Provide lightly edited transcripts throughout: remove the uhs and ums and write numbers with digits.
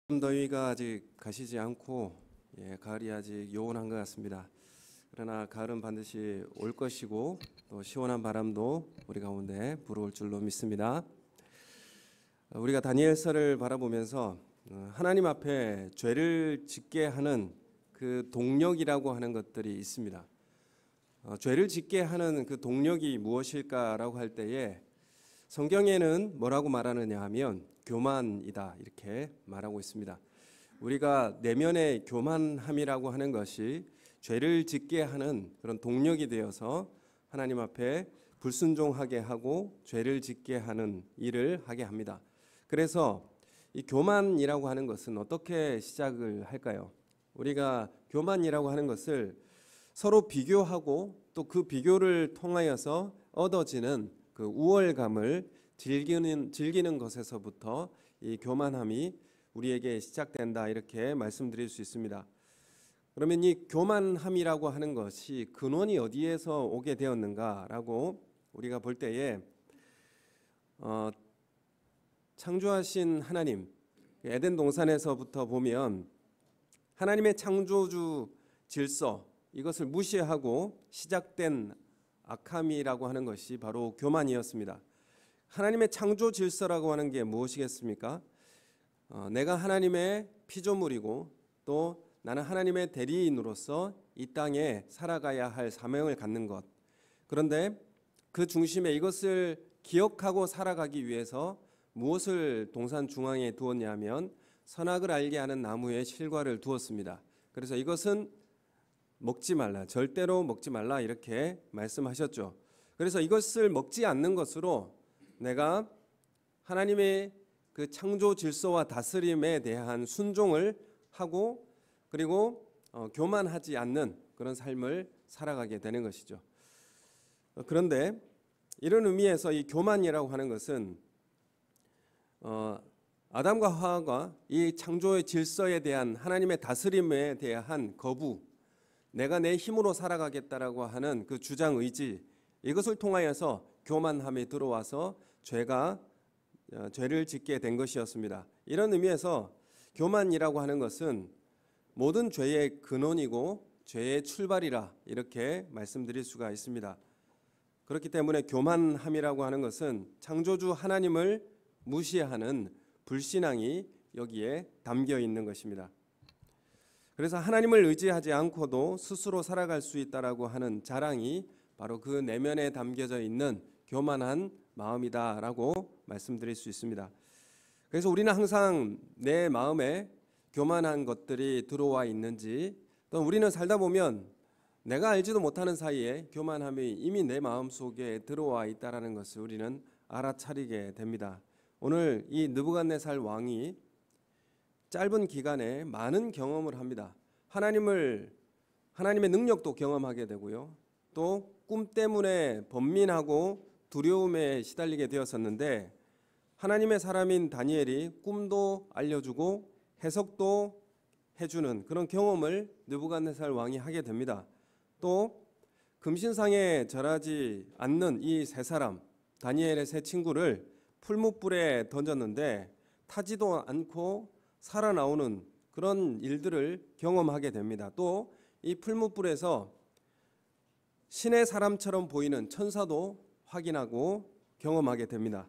더위가 아직 가시지 않고 가을이 아직 요원한 것 같습니다. 그러나 가을은 반드시 올 것이고 또 시원한 바람도 우리 가운데 불어올 줄로 믿습니다. 우리가 다니엘서를 바라보면서 하나님 앞에 죄를 짓게 하는 그 동력이라고 하는 것들이 있습니다. 죄를 짓게 하는 그 동력이 무엇일까라고 할 때에 성경에는 뭐라고 말하느냐 하면 교만이다 이렇게 말하고 있습니다. 우리가 내면의 교만함이라고 하는 것이 죄를 짓게 하는 그런 동력이 되어서 하나님 앞에 불순종하게 하고 죄를 짓게 하는 일을 하게 합니다. 그래서 이 교만이라고 하는 것은 어떻게 시작을 할까요? 우리가 교만이라고 하는 것을 서로 비교하고 또 그 비교를 통하여서 얻어지는 그 우월감을 즐기는 것에서부터 이 교만함이 우리에게 시작된다 이렇게 말씀드릴 수 있습니다. 그러면 이 교만함이라고 하는 것이 근원이 어디에서 오게 되었는가라고 우리가 볼 때에 창조하신 하나님, 에덴 동산에서부터 보면 하나님의 창조주 질서 이것을 무시하고 시작된 악함이라고 하는 것이 바로 교만이었습니다. 하나님의 창조 질서라고 하는 게 무엇이겠습니까? 내가 하나님의 피조물이고 또 나는 하나님의 대리인으로서 이 땅에 살아가야 할 사명을 갖는 것. 그런데 그 중심에 이것을 기억하고 살아가기 위해서 무엇을 동산 중앙에 두었냐면 선악을 알게 하는 나무의 실과를 두었습니다. 그래서 이것은 먹지 말라, 절대로 먹지 말라 이렇게 말씀하셨죠. 그래서 이것을 먹지 않는 것으로 내가 하나님의 그 창조 질서와 다스림에 대한 순종을 하고 그리고 교만하지 않는 그런 삶을 살아가게 되는 것이죠. 그런데 이런 의미에서 이 교만이라고 하는 것은 아담과 하와가 이 창조의 질서에 대한 하나님의 다스림에 대한 거부, 내가 내 힘으로 살아가겠다라고 하는 그 주장 의지, 이것을 통하여서 교만함이 들어와서 죄를 짓게 된 것이었습니다. 이런 의미에서 교만이라고 하는 것은 모든 죄의 근원이고 죄의 출발이라 이렇게 말씀드릴 수가 있습니다. 그렇기 때문에 교만함이라고 하는 것은 창조주 하나님을 무시하는 불신앙이 여기에 담겨 있는 것입니다. 그래서 하나님을 의지하지 않고도 스스로 살아갈 수 있다라고 하는 자랑이 바로 그 내면에 담겨져 있는 교만한 마음이다라고 말씀드릴 수 있습니다. 그래서 우리는 항상 내 마음에 교만한 것들이 들어와 있는지, 또 우리는 살다 보면 내가 알지도 못하는 사이에 교만함이 이미 내 마음속에 들어와 있다라는 것을 우리는 알아차리게 됩니다. 오늘 이 느부갓네살 왕이 짧은 기간에 많은 경험을 합니다. 하나님의 능력도 경험하게 되고요. 또 꿈 때문에 번민하고 두려움에 시달리게 되었었는데 하나님의 사람인 다니엘이 꿈도 알려주고 해석도 해주는 그런 경험을 느부갓네살 왕이 하게 됩니다. 또 금신상에 절하지 않는 이 세 사람, 다니엘의 세 친구를 풀무불에 던졌는데 타지도 않고 살아나오는 그런 일들을 경험하게 됩니다. 또 이 풀무불에서 신의 사람처럼 보이는 천사도 확인하고 경험하게 됩니다.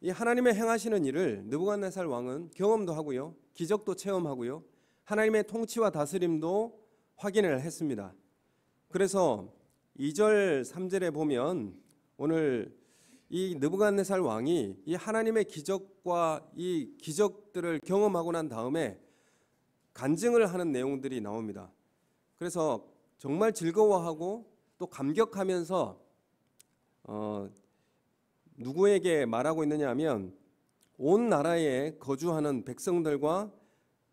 이 하나님의 행하시는 일을 느부갓네살 왕은 경험도 하고요, 기적도 체험하고요, 하나님의 통치와 다스림도 확인을 했습니다. 그래서 2절 3절에 보면 오늘 이 느부갓네살 왕이 이 하나님의 기적과 이 기적들을 경험하고 난 다음에 간증을 하는 내용들이 나옵니다. 그래서 정말 즐거워하고 또 감격하면서 누구에게 말하고 있느냐 하면 온 나라에 거주하는 백성들과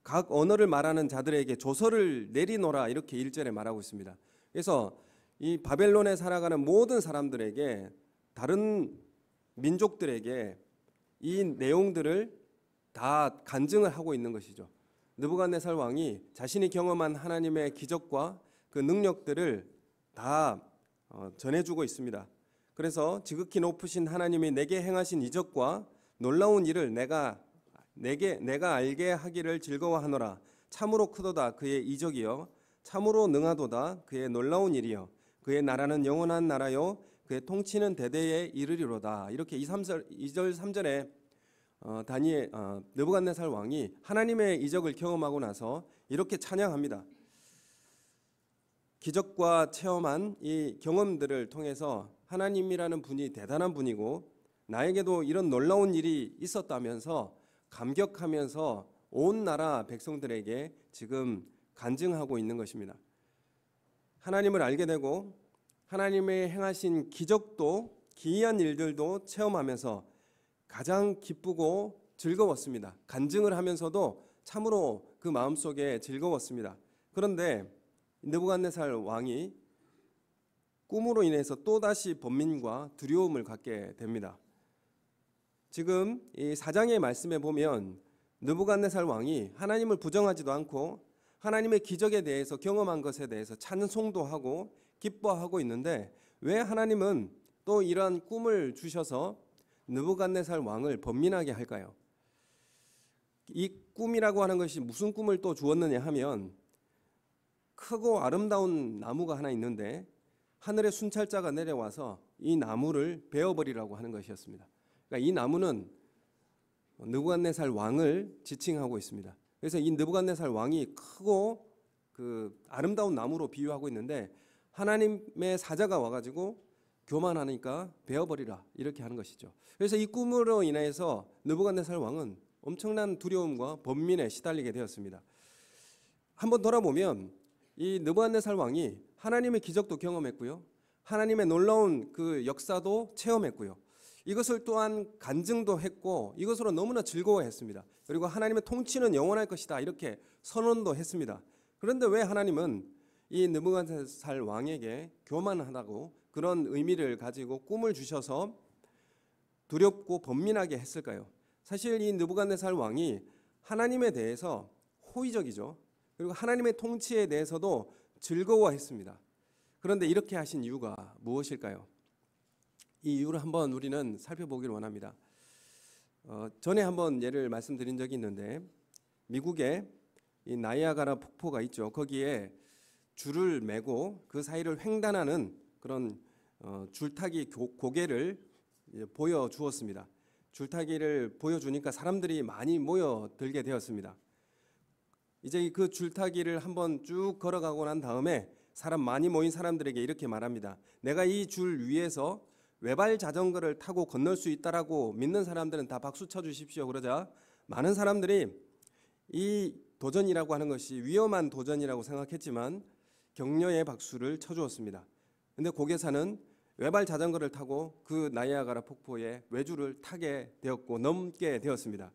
각 언어를 말하는 자들에게 조서를 내리노라 이렇게 1절에 말하고 있습니다. 그래서 이 바벨론에 살아가는 모든 사람들에게, 다른 민족들에게 이 내용들을 다 간증을 하고 있는 것이죠. 느부갓네살 왕이 자신이 경험한 하나님의 기적과 그 능력들을 다 전해주고 있습니다. 그래서 지극히 높으신 하나님이 내게 행하신 이적과 놀라운 일을 내가 내가 알게 하기를 즐거워하노라. 참으로 크도다 그의 이적이요 참으로 능하도다 그의 놀라운 일이요 그의 나라는 영원한 나라요 그의 통치는 대대에 이르리로다. 이렇게 2절 3절에 느부갓네살 왕이 하나님의 이적을 경험하고 나서 이렇게 찬양합니다. 기적과 체험한 이 경험들을 통해서 하나님이라는 분이 대단한 분이고 나에게도 이런 놀라운 일이 있었다면서 감격하면서 온 나라 백성들에게 지금 간증하고 있는 것입니다. 하나님을 알게 되고 하나님의 행하신 기적도 기이한 일들도 체험하면서 가장 기쁘고 즐거웠습니다. 간증을 하면서도 참으로 그 마음속에 즐거웠습니다. 그런데 느부갓네살 왕이 꿈으로 인해서 또다시 번민과 두려움을 갖게 됩니다. 지금 이 4장의 말씀에 보면 느부갓네살 왕이 하나님을 부정하지도 않고 하나님의 기적에 대해서 경험한 것에 대해서 찬송도 하고 기뻐하고 있는데 왜 하나님은 또 이러한 꿈을 주셔서 느부갓네살 왕을 번민하게 할까요? 이 꿈이라고 하는 것이 무슨 꿈을 또 주었느냐 하면 크고 아름다운 나무가 하나 있는데 하늘에 순찰자가 내려와서 이 나무를 베어버리라고 하는 것이었습니다. 그러니까 이 나무는 느부갓네살 왕을 지칭하고 있습니다. 그래서 이 느부갓네살 왕이 크고 그 아름다운 나무로 비유하고 있는데 하나님의 사자가 와가지고 교만하니까 베어버리라 이렇게 하는 것이죠. 그래서 이 꿈으로 인해서 느부갓네살 왕은 엄청난 두려움과 번민에 시달리게 되었습니다. 한번 돌아보면 이 느부갓네살 왕이 하나님의 기적도 경험했고요, 하나님의 놀라운 그 역사도 체험했고요, 이것을 또한 간증도 했고 이것으로 너무나 즐거워했습니다. 그리고 하나님의 통치는 영원할 것이다 이렇게 선언도 했습니다. 그런데 왜 하나님은 이 느부갓네살 왕에게 교만하다고 그런 의미를 가지고 꿈을 주셔서 두렵고 번민하게 했을까요? 사실 이 느부갓네살 왕이 하나님에 대해서 호의적이죠. 그리고 하나님의 통치에 대해서도 즐거워했습니다. 그런데 이렇게 하신 이유가 무엇일까요? 이 이유를 한번 우리는 살펴보기를 원합니다. 전에 한번 예를 말씀드린 적이 있는데 미국에 이 나이아가라 폭포가 있죠. 거기에 줄을 메고 그 사이를 횡단하는 그런 줄타기 고개를 보여주었습니다. 줄타기를 보여주니까 사람들이 많이 모여들게 되었습니다. 이제 그 줄타기를 한번 쭉 걸어가고 난 다음에 사람 많이 모인 사람들에게 이렇게 말합니다. 내가 이 줄 위에서 외발 자전거를 타고 건널 수 있다라고 믿는 사람들은 다 박수 쳐주십시오. 그러자 많은 사람들이 이 도전이라고 하는 것이 위험한 도전이라고 생각했지만 격려의 박수를 쳐주었습니다. 그런데 고개사는 외발 자전거를 타고 그 나이아가라 폭포의 외줄을 타게 되었고 넘게 되었습니다.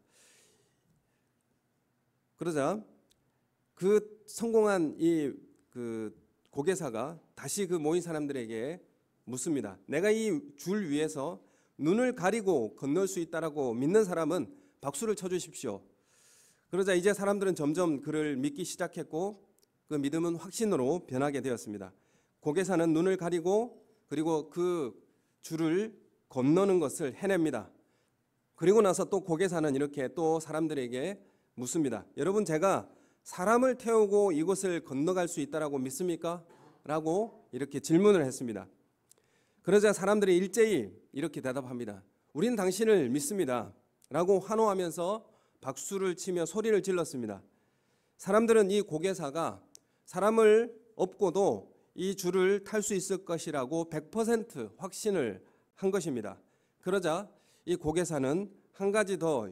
그러자 그 성공한 그 고개사가 다시 그 모인 사람들에게 묻습니다. 내가 이 줄 위에서 눈을 가리고 건널 수 있다라고 믿는 사람은 박수를 쳐주십시오. 그러자 이제 사람들은 점점 그를 믿기 시작했고 그 믿음은 확신으로 변하게 되었습니다. 고개사는 눈을 가리고 그리고 그 줄을 건너는 것을 해냅니다. 그리고 나서 또 고개사는 이렇게 또 사람들에게 묻습니다. 여러분, 제가 사람을 태우고 이곳을 건너갈 수 있다라고 믿습니까? 라고 이렇게 질문을 했습니다. 그러자 사람들이 일제히 이렇게 대답합니다. 우리는 당신을 믿습니다 라고 환호하면서 박수를 치며 소리를 질렀습니다. 사람들은 이 고개사가 사람을 업고도 이 줄을 탈 수 있을 것이라고 100% 확신을 한 것입니다. 그러자 이 고개사는 한 가지 더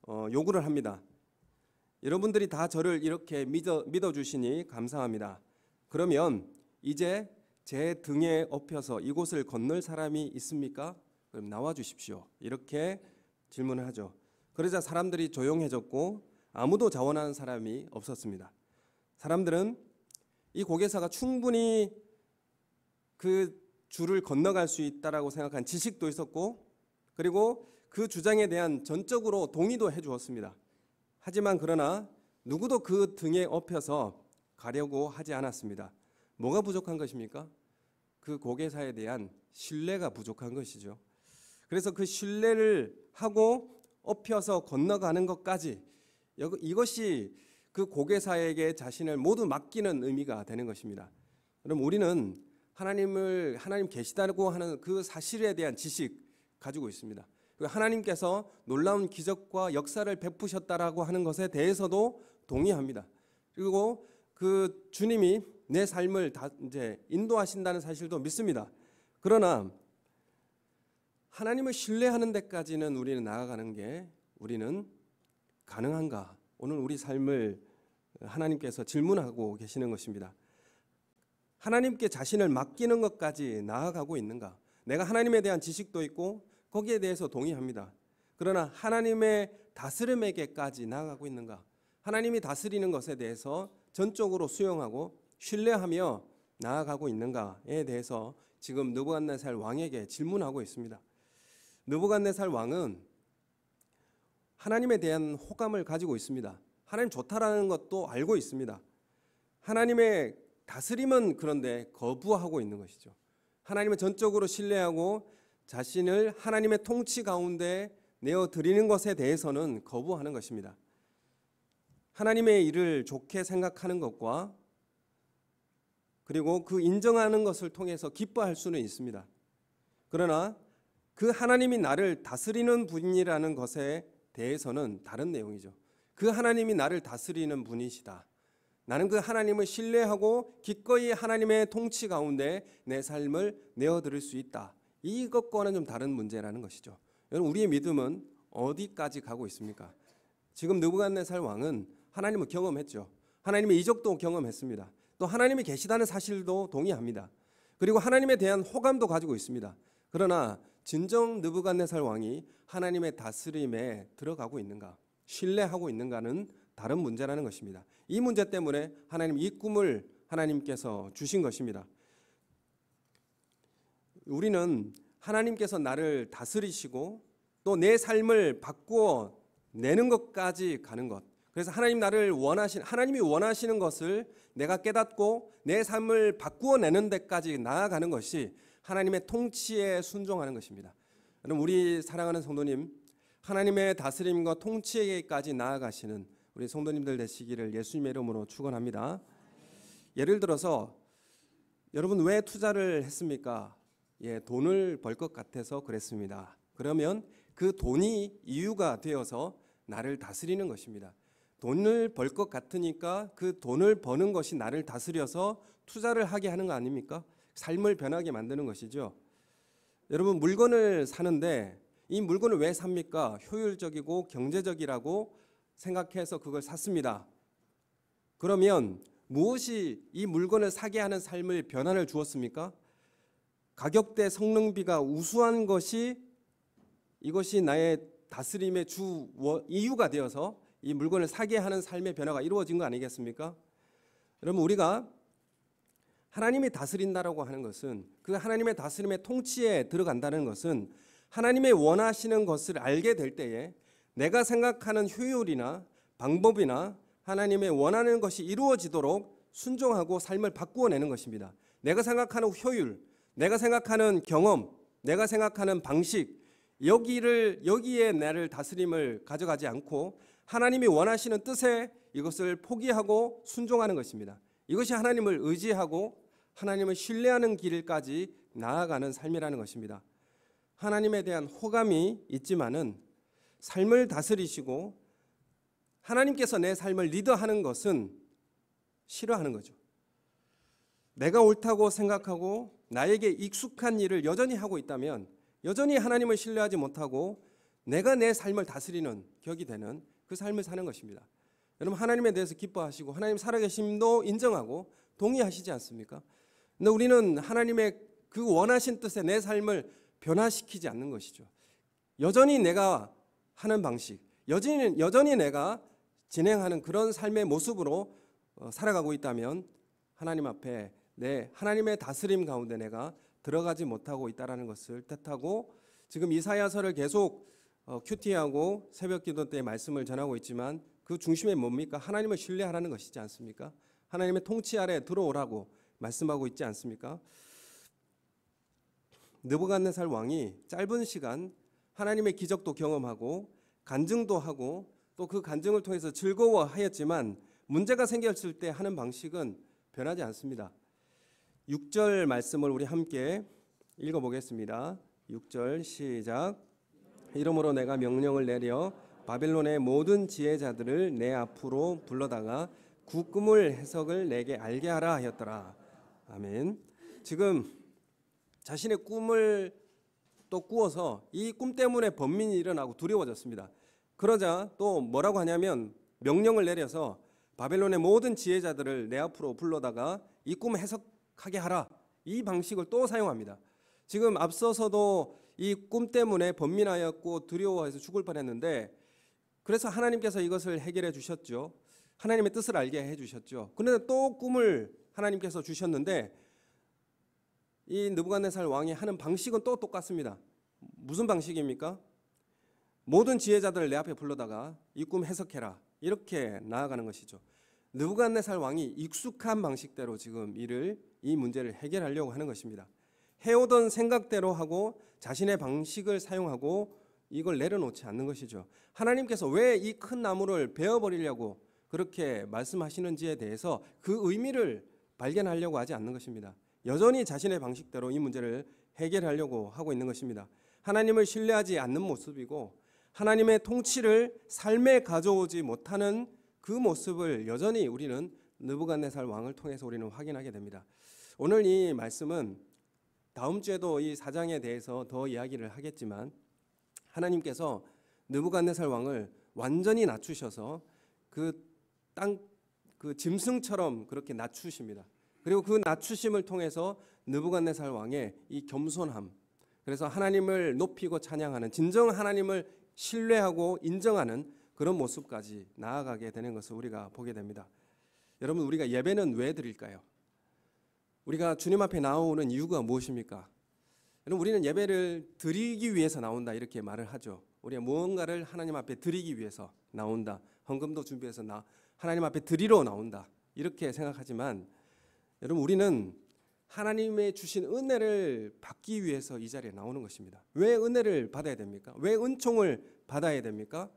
요구를 합니다. 여러분들이 다 저를 이렇게 믿어주시니 감사합니다. 그러면 이제 제 등에 업혀서 이곳을 건널 사람이 있습니까? 그럼 나와 주십시오. 이렇게 질문을 하죠. 그러자 사람들이 조용해졌고 아무도 자원하는 사람이 없었습니다. 사람들은 이 고개사가 충분히 그 줄을 건너갈 수 있다라고 생각한 지식도 있었고 그리고 그 주장에 대한 전적으로 동의도 해 주었습니다. 하지만 그러나 누구도 그 등에 업혀서 가려고 하지 않았습니다. 뭐가 부족한 것입니까? 그 고개사에 대한 신뢰가 부족한 것이죠. 그래서 그 신뢰를 하고 엎혀서 건너가는 것까지 이것이 그 고개사에게 자신을 모두 맡기는 의미가 되는 것입니다. 그럼 우리는 하나님 계시다고 하는 그 사실에 대한 지식 가지고 있습니다. 하나님께서 놀라운 기적과 역사를 베푸셨다라고 하는 것에 대해서도 동의합니다. 그리고 그 주님이 내 삶을 다 이제 인도하신다는 사실도 믿습니다. 그러나 하나님을 신뢰하는 데까지는 우리는 나아가는 게 우리는 가능한가? 오늘 우리 삶을 하나님께서 질문하고 계시는 것입니다. 하나님께 자신을 맡기는 것까지 나아가고 있는가? 내가 하나님에 대한 지식도 있고 거기에 대해서 동의합니다. 그러나 하나님의 다스림에게까지 나아가고 있는가? 하나님이 다스리는 것에 대해서 전적으로 수용하고 신뢰하며 나아가고 있는가에 대해서 지금 느부갓네살 왕에게 질문하고 있습니다. 느부갓네살 왕은 하나님에 대한 호감을 가지고 있습니다. 하나님 좋다라는 것도 알고 있습니다. 하나님의 다스림은 그런데 거부하고 있는 것이죠. 하나님을 전적으로 신뢰하고 자신을 하나님의 통치 가운데 내어드리는 것에 대해서는 거부하는 것입니다. 하나님의 일을 좋게 생각하는 것과 그리고 그 인정하는 것을 통해서 기뻐할 수는 있습니다. 그러나 그 하나님이 나를 다스리는 분이라는 것에 대해서는 다른 내용이죠. 그 하나님이 나를 다스리는 분이시다. 나는 그 하나님을 신뢰하고 기꺼이 하나님의 통치 가운데 내 삶을 내어드릴 수 있다. 이것과는 좀 다른 문제라는 것이죠. 여러분, 우리의 믿음은 어디까지 가고 있습니까? 지금 느부갓네살 왕은 하나님을 경험했죠. 하나님의 이적도 경험했습니다. 또 하나님이 계시다는 사실도 동의합니다. 그리고 하나님에 대한 호감도 가지고 있습니다. 그러나 진정 느부갓네살 왕이 하나님의 다스림에 들어가고 있는가, 신뢰하고 있는가는 다른 문제라는 것입니다. 이 문제 때문에 하나님 이 꿈을 하나님께서 주신 것입니다. 우리는 하나님께서 나를 다스리시고 또 내 삶을 바꾸어 내는 것까지 가는 것. 그래서 하나님이 원하시는 것을 내가 깨닫고 내 삶을 바꾸어 내는 데까지 나아가는 것이 하나님의 통치에 순종하는 것입니다. 여러분, 우리 사랑하는 성도님, 하나님의 다스림과 통치에게까지 나아가시는 우리 성도님들 되시기를 예수님의 이름으로 축원합니다. 예를 들어서 여러분 왜 투자를 했습니까? 돈을 벌 것 같아서 그랬습니다. 그러면 그 돈이 이유가 되어서 나를 다스리는 것입니다. 돈을 벌 것 같으니까 그 돈을 버는 것이 나를 다스려서 투자를 하게 하는 거 아닙니까? 삶을 변하게 만드는 것이죠. 여러분, 물건을 사는데 이 물건을 왜 삽니까? 효율적이고 경제적이라고 생각해서 그걸 샀습니다. 그러면 무엇이 이 물건을 사게 하는 삶을 변화를 주었습니까? 가격대 성능비가 우수한 것이 이것이 나의 다스림의 주 이유가 되어서 이 물건을 사게 하는 삶의 변화가 이루어진 거 아니겠습니까? 여러분, 우리가 하나님이 다스린다라고 하는 것은 그 하나님의 다스림의 통치에 들어간다는 것은 하나님의 원하시는 것을 알게 될 때에 내가 생각하는 효율이나 방법이나 하나님의 원하는 것이 이루어지도록 순종하고 삶을 바꾸어내는 것입니다. 내가 생각하는 효율, 내가 생각하는 경험, 내가 생각하는 방식, 여기에 나를 다스림을 가져가지 않고 하나님이 원하시는 뜻에 이것을 포기하고 순종하는 것입니다. 이것이 하나님을 의지하고 하나님을 신뢰하는 길까지 나아가는 삶이라는 것입니다. 하나님에 대한 호감이 있지만은 삶을 다스리시고 하나님께서 내 삶을 리더하는 것은 싫어하는 거죠. 내가 옳다고 생각하고 나에게 익숙한 일을 여전히 하고 있다면 여전히 하나님을 신뢰하지 못하고 내가 내 삶을 다스리는 격이 되는 그 삶을 사는 것입니다. 여러분, 하나님에 대해서 기뻐하시고 하나님 살아계심도 인정하고 동의하시지 않습니까? 근데 우리는 하나님의 그 원하신 뜻에 내 삶을 변화시키지 않는 것이죠. 여전히 내가 하는 방식, 여전히 내가 진행하는 그런 삶의 모습으로 살아가고 있다면 하나님 앞에 하나님의 다스림 가운데 내가 들어가지 못하고 있다는 것을 뜻하고, 지금 이사야서를 계속 큐티하고 새벽기도 때 말씀을 전하고 있지만 그 중심에 뭡니까? 하나님을 신뢰하라는 것이지 않습니까? 하나님의 통치 아래 들어오라고 말씀하고 있지 않습니까? 느부갓네살 왕이 짧은 시간 하나님의 기적도 경험하고 간증도 하고 또 그 간증을 통해서 즐거워하였지만 문제가 생겼을 때 하는 방식은 변하지 않습니다. 6절 말씀을 우리 함께 읽어보겠습니다. 6절 시작. 이러므로 내가 명령을 내려 바벨론의 모든 지혜자들을 내 앞으로 불러다가 그 꿈을 해석을 내게 알게 하라 하였더라. 아멘. 지금 자신의 꿈을 또 꾸어서 이 꿈 때문에 번민이 일어나고 두려워졌습니다. 그러자 또 뭐라고 하냐면 명령을 내려서 바벨론의 모든 지혜자들을 내 앞으로 불러다가 이 꿈 해석하게 하라. 이 방식을 또 사용합니다. 지금 앞서서도 이 꿈 때문에 번민하였고 두려워해서 죽을 뻔했는데 그래서 하나님께서 이것을 해결해 주셨죠. 하나님의 뜻을 알게 해 주셨죠. 그런데 또 꿈을 하나님께서 주셨는데 이 느부갓네살 왕이 하는 방식은 또 똑같습니다. 무슨 방식입니까? 모든 지혜자들을 내 앞에 불러다가 이 꿈 해석해라. 이렇게 나아가는 것이죠. 느부갓네살 왕이 익숙한 방식대로 지금 이 문제를 해결하려고 하는 것입니다. 해오던 생각대로 하고 자신의 방식을 사용하고 이걸 내려놓지 않는 것이죠. 하나님께서 왜 이 큰 나무를 베어버리려고 그렇게 말씀하시는지에 대해서 그 의미를 발견하려고 하지 않는 것입니다. 여전히 자신의 방식대로 이 문제를 해결하려고 하고 있는 것입니다. 하나님을 신뢰하지 않는 모습이고 하나님의 통치를 삶에 가져오지 못하는 그 모습을 여전히 우리는 느부갓네살 왕을 통해서 우리는 확인하게 됩니다. 오늘 이 말씀은 다음 주에도 이 사장에 대해서 더 이야기를 하겠지만 하나님께서 느부갓네살 왕을 완전히 낮추셔서 그 짐승처럼 그렇게 낮추십니다. 그리고 그 낮추심을 통해서 느부갓네살 왕의 이 겸손함, 그래서 하나님을 높이고 찬양하는 진정 하나님을 신뢰하고 인정하는 그런 모습까지 나아가게 되는 것을 우리가 보게 됩니다. 여러분, 우리가 예배는 왜 드릴까요? 우리가 주님 앞에 나오는 이유가 무엇입니까? 여러분, 우리는 예배를 드리기 위해서 나온다 이렇게 말을 하죠. 우리가 무언가를 하나님 앞에 드리기 위해서 나온다. 헌금도 준비해서 하나님 앞에 드리러 나온다 이렇게 생각하지만 여러분, 우리는 하나님의 주신 은혜를 받기 위해서 이 자리에 나오는 것입니다. 왜 은혜를 받아야 됩니까? 왜 은총을 받아야 됩니까?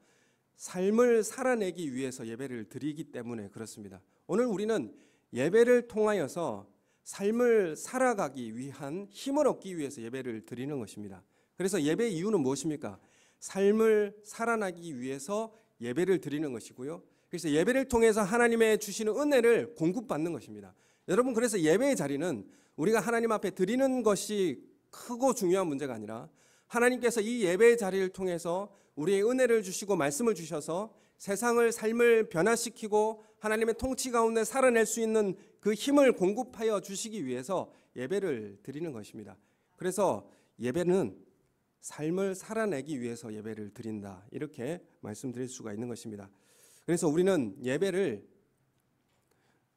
삶을 살아내기 위해서 예배를 드리기 때문에 그렇습니다. 오늘 우리는 예배를 통하여서 삶을 살아가기 위한 힘을 얻기 위해서 예배를 드리는 것입니다. 그래서 예배의 이유는 무엇입니까? 삶을 살아나기 위해서 예배를 드리는 것이고요. 그래서 예배를 통해서 하나님의 주시는 은혜를 공급받는 것입니다. 여러분, 그래서 예배의 자리는 우리가 하나님 앞에 드리는 것이 크고 중요한 문제가 아니라 하나님께서 이 예배의 자리를 통해서 우리의 은혜를 주시고 말씀을 주셔서 세상을 삶을 변화시키고 하나님의 통치 가운데 살아낼 수 있는 그 힘을 공급하여 주시기 위해서 예배를 드리는 것입니다. 그래서 예배는 삶을 살아내기 위해서 예배를 드린다 이렇게 말씀드릴 수가 있는 것입니다. 그래서 우리는 예배를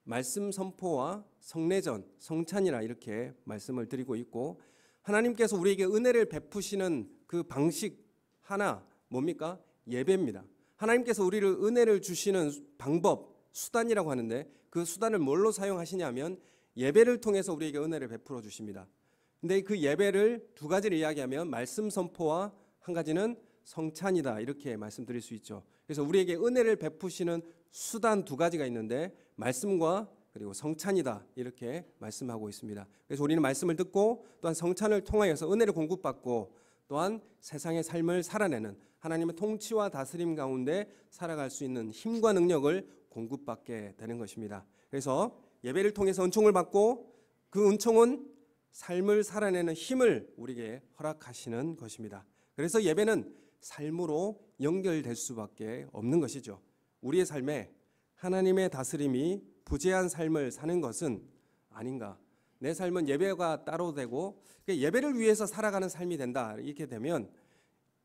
말씀 선포와 성례전, 성찬이라 이렇게 말씀을 드리고 있고 하나님께서 우리에게 은혜를 베푸시는 그 방식 하나 뭡니까? 예배입니다. 하나님께서 우리를 은혜를 주시는 방법, 수단이라고 하는데 그 수단을 뭘로 사용하시냐면 예배를 통해서 우리에게 은혜를 베풀어 주십니다. 근데 그 예배를 두 가지를 이야기하면 말씀 선포와 한 가지는 성찬이다 이렇게 말씀드릴 수 있죠. 그래서 우리에게 은혜를 베푸시는 수단 두 가지가 있는데 말씀과 그리고 성찬이다 이렇게 말씀하고 있습니다. 그래서 우리는 말씀을 듣고 또한 성찬을 통하여서 은혜를 공급받고 또한 세상의 삶을 살아내는 하나님의 통치와 다스림 가운데 살아갈 수 있는 힘과 능력을 공급받게 되는 것입니다. 그래서 예배를 통해서 은총을 받고 그 은총은 삶을 살아내는 힘을 우리에게 허락하시는 것입니다. 그래서 예배는 삶으로 연결될 수밖에 없는 것이죠. 우리의 삶에 하나님의 다스림이 부재한 삶을 사는 것은 아닌가. 내 삶은 예배가 따로 되고 예배를 위해서 살아가는 삶이 된다. 이렇게 되면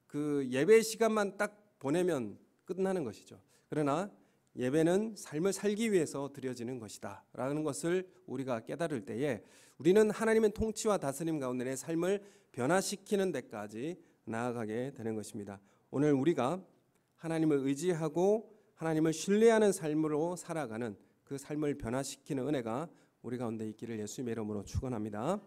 그 예배 시간만 딱 보내면 끝나는 것이죠. 그러나 예배는 삶을 살기 위해서 드려지는 것이다 라는 것을 우리가 깨달을 때에 우리는 하나님의 통치와 다스림 가운데 내 삶을 변화시키는 데까지 나아가게 되는 것입니다. 오늘 우리가 하나님을 의지하고 하나님을 신뢰하는 삶으로 살아가는 그 삶을 변화시키는 은혜가 우리 가운데 있기를 예수님의 이름으로 축원합니다.